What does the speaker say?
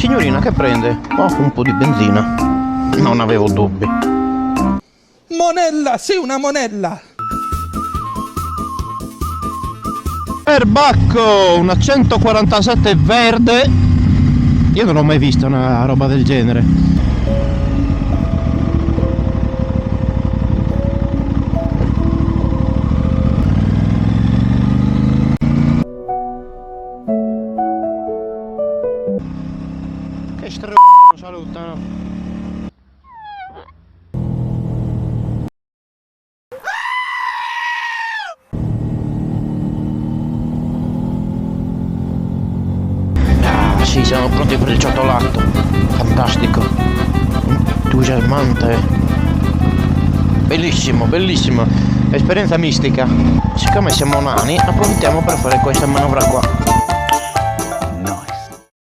signorina che prende? Oh, un po' di benzina. Non avevo dubbi. Monella, sei una monella! Perbacco, una 147 verde. Io non ho mai visto una roba del genere. Che stronzi non salutano. Sì, siamo pronti per il ciottolato. Fantastico. Entusiasmante. Bellissimo, bellissimo. Esperienza mistica. Siccome siamo nani, approfittiamo per fare questa manovra qua.